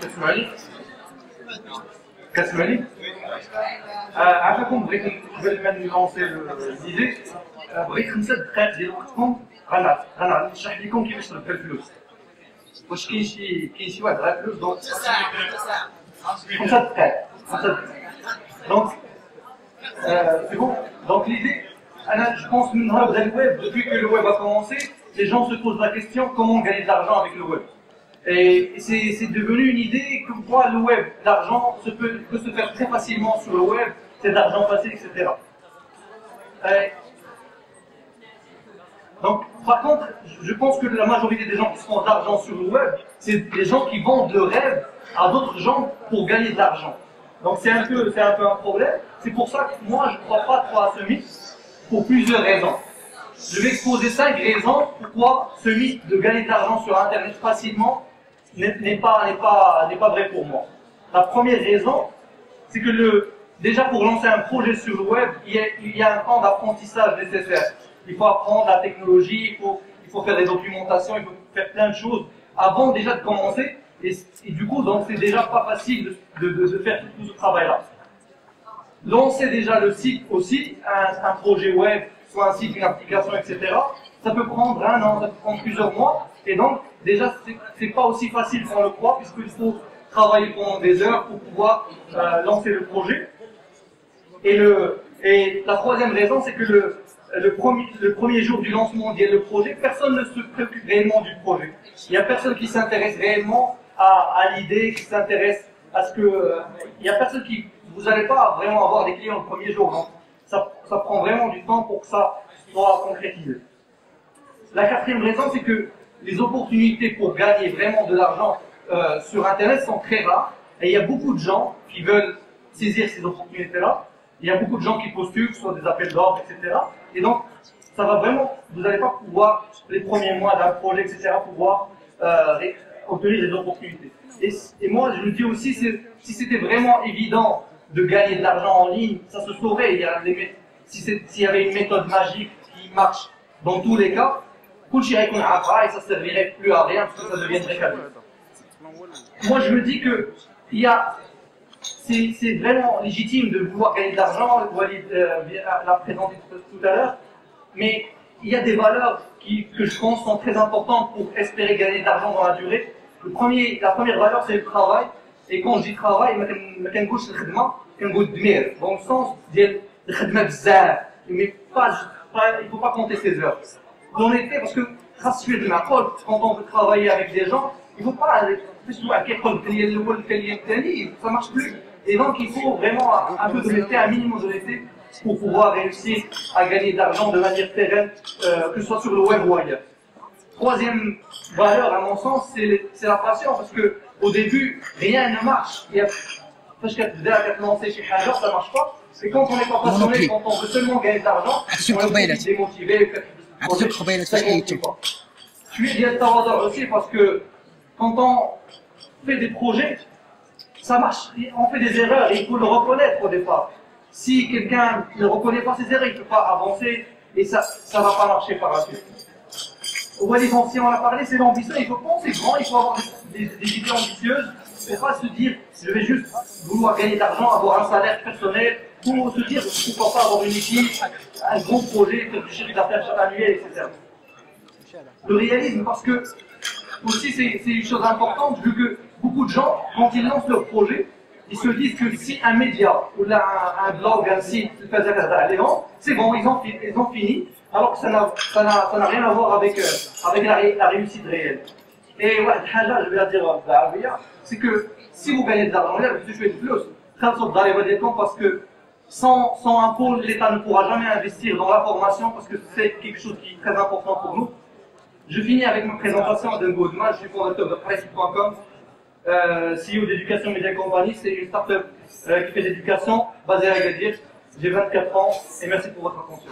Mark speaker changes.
Speaker 1: كتسمعني؟ كتسمعني؟ عافاكم بغيت قبل ما نلونسي ليدي بغيت 5 دقائق ديال وقتكم غنشرح لكم كيفاش تربحوا الفلوس. واش كاين شي واحد غير فلوس دونك 5 دقائق 5 دقائق دونك c'est bon. Donc l'idée, je pense que le web, depuis que le web a commencé, les gens se posent la question comment gagner de l'argent avec le web. Et c'est devenu une idée que quoi le web, l'argent peut se faire très facilement sur le web, c'est de l'argent facile, etc. Donc, par contre, je pense que la majorité des gens qui se font de l'argent sur le web, c'est des gens qui vendent le rêve à d'autres gens pour gagner de l'argent. Donc c'est un peu un problème. C'est pour ça que moi je ne crois pas trop à ce mythe, pour plusieurs raisons. Je vais exposer 5 raisons pourquoi ce mythe de gagner de l'argent sur Internet facilement n'est pas vrai pour moi. La première raison, c'est que déjà pour lancer un projet sur le web, il y a un temps d'apprentissage nécessaire. Il faut apprendre la technologie, il faut faire des documentations, il faut faire plein de choses avant déjà de commencer. Et du coup, donc c'est déjà pas facile de faire tout ce travail-là. Lancer déjà le site aussi, un projet web, soit un site, une application, etc. Ça peut prendre 1 an, ça peut prendre plusieurs mois. Et donc, déjà, c'est pas aussi facile qu'on le croit, puisqu'il faut travailler pendant des heures pour pouvoir lancer le projet. Et la troisième raison, c'est que le premier jour du lancement du projet, personne ne se préoccupe réellement du projet. Il n'y a personne qui s'intéresse réellement à l'idée, qui s'intéresse à ce que... il n'y a personne qui... Vous n'allez pas vraiment avoir des clients le premier jour, donc ça prend vraiment du temps pour que ça soit concrétisé. La quatrième raison, c'est que les opportunités pour gagner vraiment de l'argent sur Internet sont très rares, et il y a beaucoup de gens qui veulent saisir ces opportunités-là. Il y a beaucoup de gens qui postulent, soit des appels d'ordre, etc. Et donc, ça va vraiment... Vous n'allez pas pouvoir, les premiers mois d'un projet, etc., pouvoir obtenir des opportunités. Et moi, je le dis aussi, si c'était vraiment évident de gagner de l'argent en ligne, ça se saurait. S'il y avait une méthode magique qui marche dans tous les cas, et ça ne servirait plus à rien parce que ça deviendrait cadeau. Moi, je me dis que c'est vraiment légitime de vouloir gagner de l'argent, Walid l'a présenté tout à l'heure, mais il y a des valeurs que je pense sont très importantes pour espérer gagner de l'argent dans la durée. La première valeur, c'est le travail. Et quand je dis travail, je ne dis pas le khidma, je dis dans le sens de le khidma bzaf. Mais il ne faut pas compter ses heures. L'honnêteté, parce que quand on veut travailler avec des gens, il ne faut pas ça ne marche plus. Et donc il faut vraiment un peu d'honnêteté, un minimum d'honnêteté pour pouvoir réussir à gagner de l'argent de manière pérenne, que ce soit sur le web ou ailleurs. Troisième valeur, à mon sens, c'est la patience, parce que au début, rien ne marche. Parce que ça marche pas. Et quand on n'est pas passionné, quand on veut seulement gagner de l'argent, on est démotivé. Je suis bien tawadar aussi parce que quand on fait des projets, ça marche, on fait des erreurs et il faut le reconnaître au départ. Si quelqu'un ne reconnaît pas ses erreurs, il ne peut pas avancer et ça ne va pas marcher par la suite. Si on a parlé, c'est l'ambition, il faut penser grand, il faut avoir des idées ambitieuses, et pas se dire je vais juste vouloir gagner de l'argent, avoir un salaire personnel, pour se dire pourquoi pas avoir une équipe, un gros projet, faire du chiffre d'affaires annuel, etc. Le réalisme, parce que aussi c'est une chose importante, vu que beaucoup de gens, quand ils lancent leur projet, ils se disent que si un média, ou là un blog, un site, c'est bon, ils ont fini, alors que ça n'a rien à voir avec la réussite réelle. Et ouais, je vais la dire c'est que si vous gagnez de l'argent, vous touchez de plus, parce que sans un pôle, l'État ne pourra jamais investir dans la formation, parce que c'est quelque chose qui est très important pour nous. Je finis avec ma présentation à Dengo Dema, je suis fondateur de Presse.com, CEO d'éducation média compagnie, c'est une start-up qui fait de l'éducation basée à Agadir. J'ai 24 ans et merci pour votre attention.